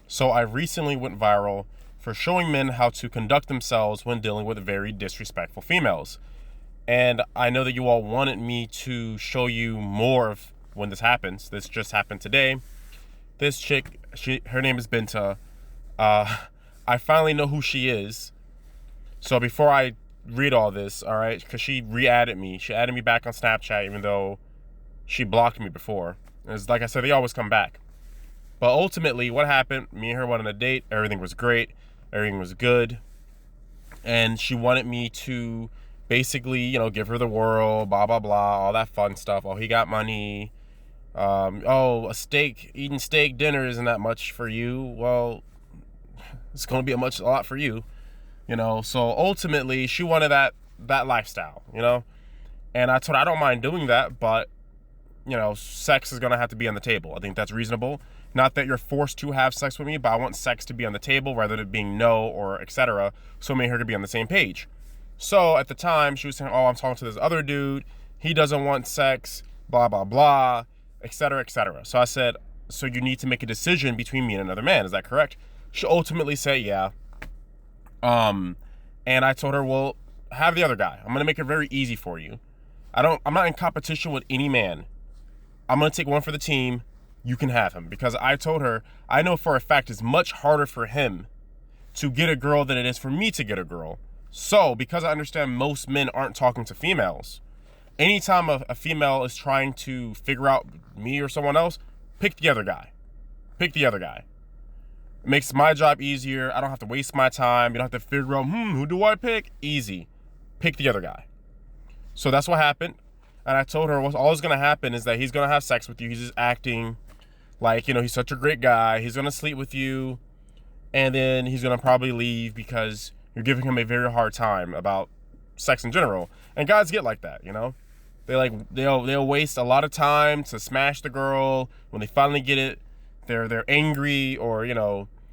So I recently went viral for showing men how to conduct themselves when dealing with very disrespectful females. And I know that you all wanted me to show you more of when this happens. This just happened today. This chick, her name is Binta. Uh, I finally know who she is. So before I read all this, all right, because she re-added me. She added me back on Snapchat, even though she blocked me before. It's like I said, they always come back. But ultimately, what happened? Me and her went on a date. Everything was great. Everything was good. And she wanted me to basically, give her the world, blah, blah, blah, all that fun stuff. Oh, he got money. Oh, eating steak dinner isn't that much for you. Well, it's going to be a lot for you, So ultimately, she wanted that lifestyle, And I told her I don't mind doing that, but sex is going to have to be on the table. I think that's reasonable. Not that you're forced to have sex with me, but I want sex to be on the table rather than being no or etc. So me and her to be on the same page. So at the time, she was saying, oh, I'm talking to this other dude. He doesn't want sex, blah, blah, blah, etc., etc. So I said, so you need to make a decision between me and another man. Is that correct? She ultimately said, yeah. And I told her, well, have the other guy. I'm going to make it very easy for you. I'm not in competition with any man. I'm going to take one for the team. You can have him. Because I told her, I know for a fact it's much harder for him to get a girl than it is for me to get a girl. So, because I understand most men aren't talking to females, anytime a female is trying to figure out me or someone else, pick the other guy. Pick the other guy. It makes my job easier. I don't have to waste my time. You don't have to figure out, who do I pick? Easy. Pick the other guy. So that's what happened. And I told her all that's going to happen is that he's going to have sex with you. He's just acting like, he's such a great guy. He's going to sleep with you. And then he's going to probably leave because you're giving him a very hard time about sex in general. And guys get like that, they'll waste a lot of time to smash the girl. When they finally get it, they're angry or,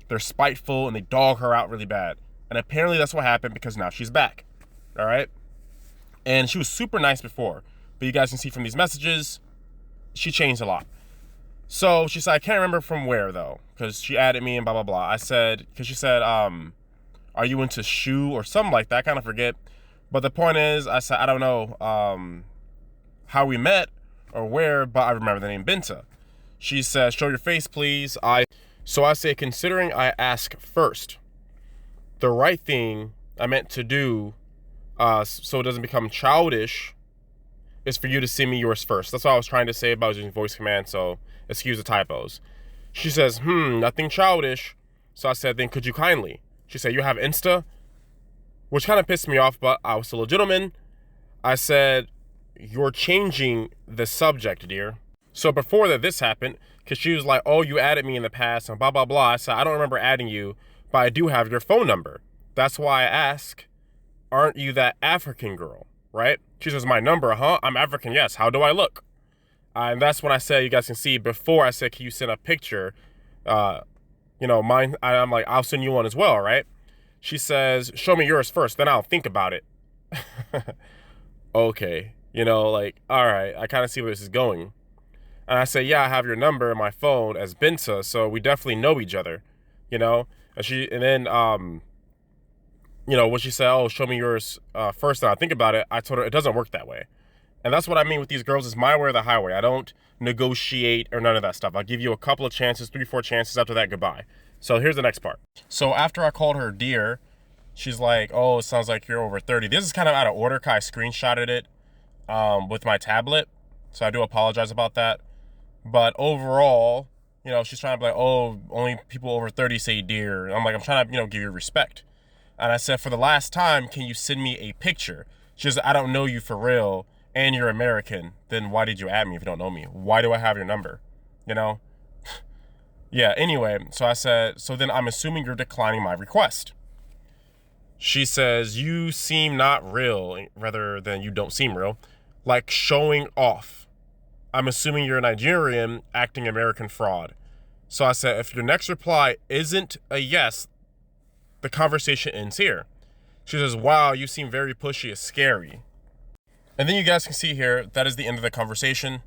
they're spiteful and they dog her out really bad. And apparently that's what happened because now she's back. All right. And she was super nice before. But you guys can see from these messages, she changed a lot. So she said, I can't remember from where though, because she added me and blah, blah, blah. I said, because she said, are you into shoe or something like that? I kind of forget. But the point is, I said, I don't know how we met or where, but I remember the name Binta. She says, show your face, please. So I say, considering I ask first, the right thing I meant to do so it doesn't become childish is for you to send me yours first. That's what I was trying to say, but I was using voice command, so excuse the typos. She says, nothing childish. So I said, then could you kindly? She said, you have Insta? Which kind of pissed me off, but I was still a gentleman. I said, you're changing the subject, dear. So before this happened, because she was like, oh, you added me in the past and blah, blah, blah. I said, I don't remember adding you, but I do have your phone number. That's why I ask, aren't you that African girl, right? She says, my number, huh? I'm African, yes. How do I look? And that's when I said, you guys can see, before I said, can you send a picture? Mine, I'm like, I'll send you one as well, right? She says, show me yours first, then I'll think about it. Okay. All right, I kind of see where this is going. And I say, yeah, I have your number in my phone as Binta, so we definitely know each other, And then, when she said, oh, show me yours first, and I'll think about it, I told her it doesn't work that way. And that's what I mean with these girls is my way or the highway. I don't negotiate or none of that stuff. I'll give you a couple of chances, 3-4 chances. After that, goodbye. So here's the next part. So after I called her dear, she's like, oh, it sounds like you're over 30. This is kind of out of order because I screenshotted it with my tablet. So I do apologize about that. But overall, she's trying to be like, oh, only people over 30 say dear. And I'm like, I'm trying to, give you respect. And I said, for the last time, can you send me a picture? She says, I don't know you for real. And you're American, then why did you add me if you don't know me? Why do I have your number? Yeah, anyway, so I said, so then I'm assuming you're declining my request. She says, you seem not real, rather than you don't seem real, like showing off. I'm assuming you're a Nigerian acting American fraud. So I said, if your next reply isn't a yes, the conversation ends here. She says, wow, you seem very pushy, it's scary. And then you guys can see here, that is the end of the conversation.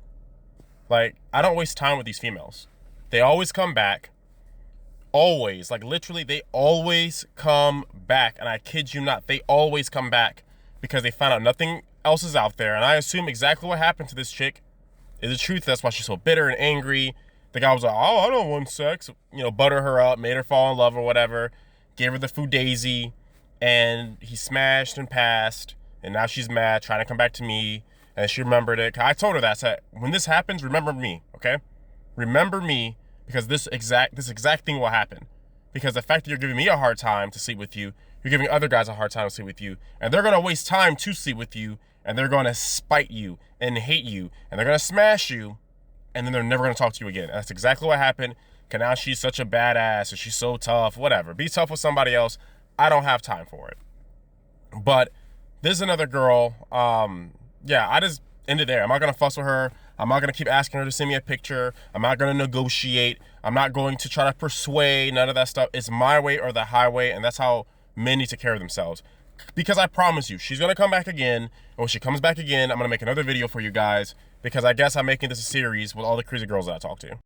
I don't waste time with these females. They always come back. Always, like literally, they always come back. And I kid you not, they always come back because they found out nothing else is out there. And I assume exactly what happened to this chick is the truth. That's why she's so bitter and angry. The guy was like, oh, I don't want sex. You know, butter her up, made her fall in love or whatever, gave her the fugazi, and he smashed and passed. And now she's mad, trying to come back to me. And she remembered it. I told her that. I said, when this happens, remember me, okay? Remember me, because this exact thing will happen. Because the fact that you're giving me a hard time to sleep with you, you're giving other guys a hard time to sleep with you, and they're gonna waste time to sleep with you, and they're gonna spite you and hate you, and they're gonna smash you, and then they're never gonna talk to you again. And that's exactly what happened. Cause now she's such a badass, and she's so tough, whatever. Be tough with somebody else. I don't have time for it. But there's another girl. Yeah, I just ended there. I'm not gonna fuss with her. I'm not gonna keep asking her to send me a picture. I'm not gonna negotiate. I'm not going to try to persuade. None of that stuff. It's my way or the highway, and that's how men need to care of themselves. Because I promise you, she's gonna come back again. And when she comes back again, I'm gonna make another video for you guys. Because I guess I'm making this a series with all the crazy girls that I talk to.